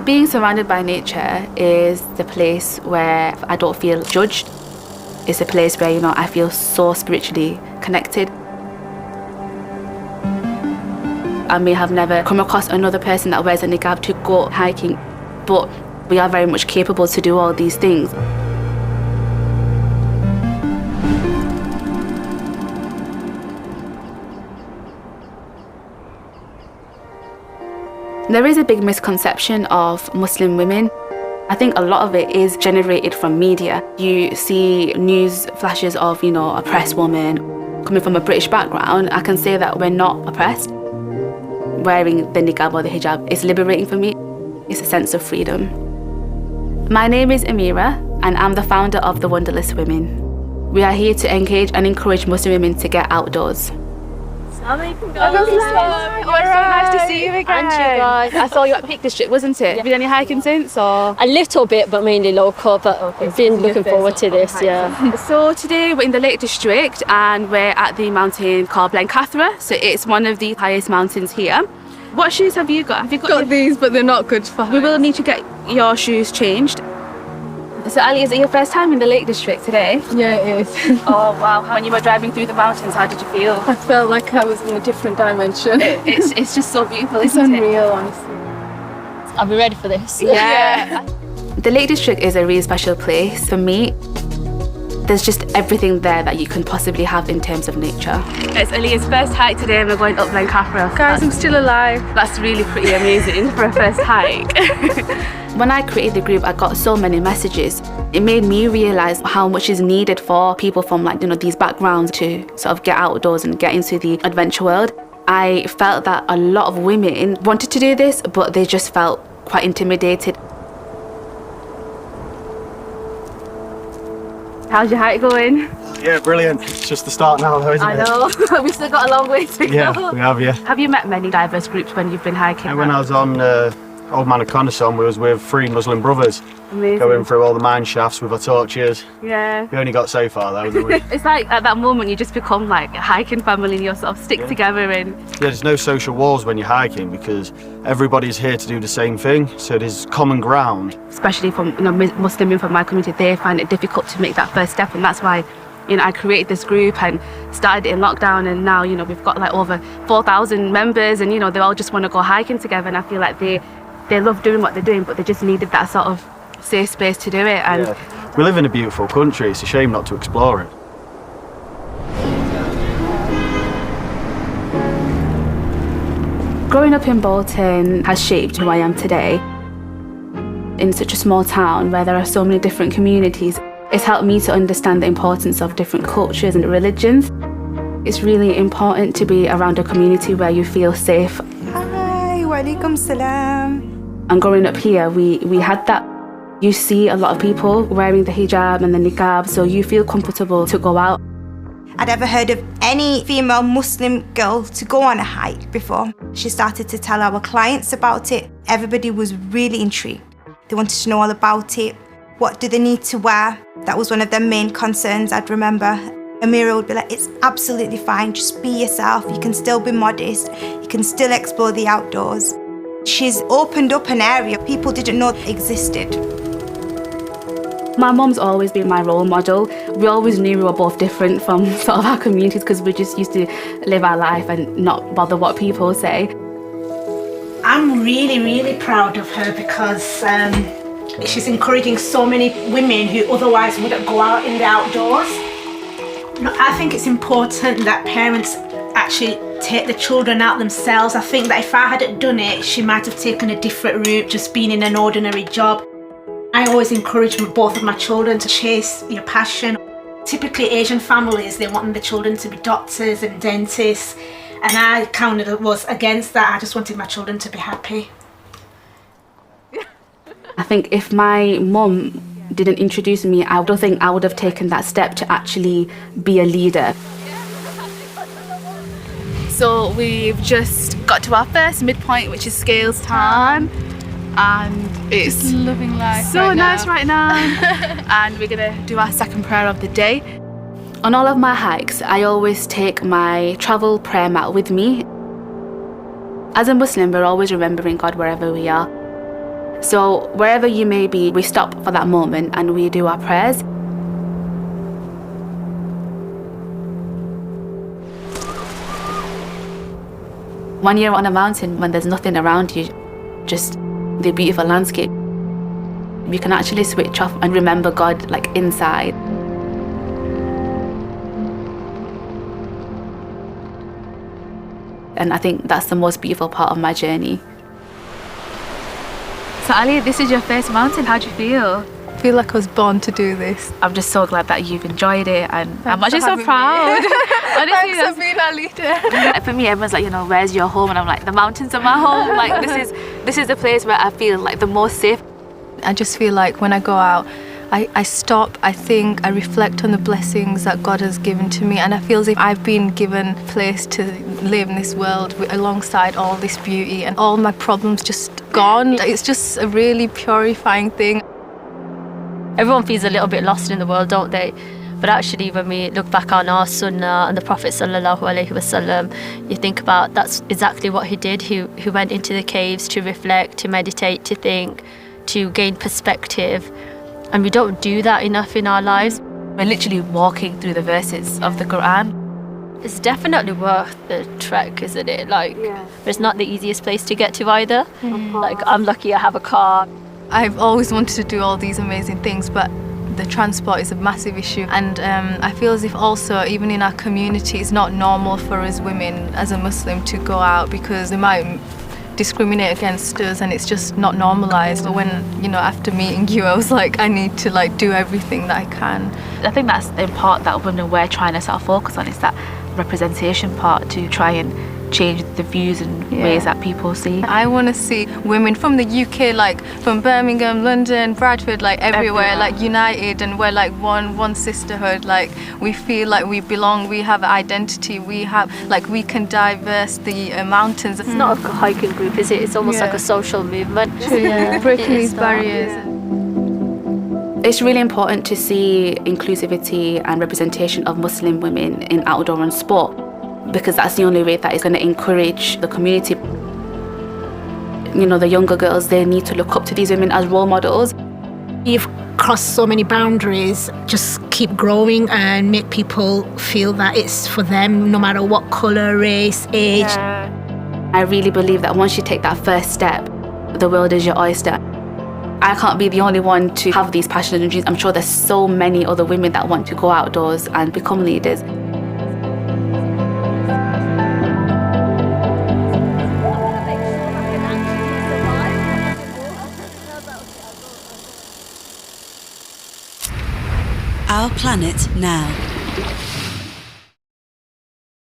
Being surrounded by nature is the place where I don't feel judged. It's a place where, I feel so spiritually connected. I may have never come across another person that wears a niqab to go hiking, but we are very much capable to do all these things. There is a big misconception of Muslim women. I think a lot of it is generated from media. You see news flashes of, a oppressed woman. Coming from a British background, I can say that we're not oppressed. Wearing the niqab or the hijab is liberating for me. It's a sense of freedom. My name is Amira, and I'm the founder of the Wanderlust Women. We are here to engage and encourage Muslim women to get outdoors. Nice to see you again. And you guys. I saw you at Peak District, wasn't it? Yeah. Been any hiking since, or? A little bit, but mainly local, but I've been looking forward to this, yeah. So today we're in the Lake District and we're at the mountain called Blen Cathra. So it's one of the highest mountains here. What shoes have you got? Have you got these, but they're not good for We will need to get your shoes changed. So Ali, is it your first time in the Lake District today? Yeah, it is. Oh wow, when you were driving through the mountains, how did you feel? I felt like I was in a different dimension. It's just so beautiful, it's isn't it? unreal, honestly. I'll be ready for this. Yeah. The Lake District is a really special place for me. There's just everything there that you can possibly have in terms of nature. It's Alia's first hike today and we're going up Blen Cathra. Guys, I'm still alive. That's really pretty amazing for a first hike. When I created the group, I got so many messages. It made me realise how much is needed for people from these backgrounds to sort of get outdoors and get into the adventure world. I felt that a lot of women wanted to do this, but they just felt quite intimidated. How's your hike going? Yeah, brilliant. It's just the start now though, isn't it? I know, we've still got a long way to go. Yeah, we have, yeah. Have you met many diverse groups when you've been hiking? And when I was on Old Man of Coniston, we was with 3 Muslim brothers. Amazing. Going through all the mine shafts with our torches. Yeah. We only got so far though, didn't we? It's like at that moment you just become like a hiking family and you sort of stick together and... Yeah, there's no social walls when you're hiking because everybody's here to do the same thing, so there's common ground. Especially from Muslim women from my community, they find it difficult to make that first step, and that's why I created this group and started it in lockdown, and now we've got like over 4,000 members, and they all just want to go hiking together, and I feel like they love doing what they're doing, but they just needed that sort of safe space to do it. And yeah. We live in a beautiful country, it's a shame not to explore it. Growing up in Bolton has shaped who I am today. In such a small town where there are so many different communities, it's helped me to understand the importance of different cultures and religions. It's really important to be around a community where you feel safe. Hi, wa alaikum salam. And growing up here, we had that. You see a lot of people wearing the hijab and the niqab, so you feel comfortable to go out. I'd ever heard of any female Muslim girl to go on a hike before. She started to tell our clients about it. Everybody was really intrigued. They wanted to know all about it. What do they need to wear? That was one of their main concerns, I'd remember. Amira would be like, it's absolutely fine, just be yourself. You can still be modest. You can still explore the outdoors. She's opened up an area people didn't know existed. My mum's always been my role model. We always knew we were both different from sort of our communities because we just used to live our life and not bother what people say. I'm really, really proud of her because she's encouraging so many women who otherwise wouldn't go out in the outdoors. I think it's important that parents actually take the children out themselves. I think that if I hadn't done it, she might have taken a different route, just being in an ordinary job. I always encourage both of my children to chase your passion. Typically Asian families, they want the children to be doctors and dentists, and I kind of was against that. I just wanted my children to be happy. I think if my mum didn't introduce me, I don't think I would have taken that step to actually be a leader. So we've just got to our first midpoint, which is Scales Tarn, and it's just loving life so nice right now. And we're gonna do our second prayer of the day. On all of my hikes, I always take my travel prayer mat with me. As a Muslim, we're always remembering God wherever we are. So wherever you may be, we stop for that moment and we do our prayers. When you're on a mountain, when there's nothing around you, just the beautiful landscape, you can actually switch off and remember God like inside. And I think that's the most beautiful part of my journey. So Ali, this is your first mountain. How do you feel? I feel like I was born to do this. I'm just so glad that you've enjoyed it, and I'm actually so having me. proud. Honestly, Thanks for being our leader. for me, everyone's like, where's your home? And I'm like, the mountains are my home. Like this is the place where I feel like the most safe. I just feel like when I go out, I stop, I think, I reflect on the blessings that God has given to me, and I feel as if I've been given a place to live in this world alongside all this beauty, and all my problems just gone. It's just a really purifying thing. Everyone feels a little bit lost in the world, don't they? But actually, when we look back on our Sunnah and the Prophet sallallahu alaihi wasallam, you think about that's exactly what he did. He went into the caves to reflect, to meditate, to think, to gain perspective. And we don't do that enough in our lives. We're literally walking through the verses of the Quran. It's definitely worth the trek, isn't it? Like, it's not the easiest place to get to either. Like, I'm lucky I have a car. I've always wanted to do all these amazing things, but the transport is a massive issue. And I feel as if also, even in our community, it's not normal for us women as a Muslim to go out, because they might discriminate against us, and it's just not normalized. But when, after meeting you, I was like, I need to do everything that I can. I think that's the part that women we're trying to sort of focus on, is that representation part, to try and change the views and ways that people see. I want to see women from the UK, from Birmingham, London, Bradford, everywhere, united, and we're one sisterhood. We feel like we belong, we have identity, we can diverse the mountains. It's not a hiking group, is it? It's almost like a social movement. Breaking these barriers. It's really important to see inclusivity and representation of Muslim women in outdoor and sport, because that's the only way that is going to encourage the community. The younger girls, they need to look up to these women as role models. You've crossed so many boundaries. Just keep growing and make people feel that it's for them, no matter what colour, race, age. I really believe that once you take that first step, the world is your oyster. I can't be the only one to have these passions and dreams. I'm sure there's so many other women that want to go outdoors and become leaders. Our planet now.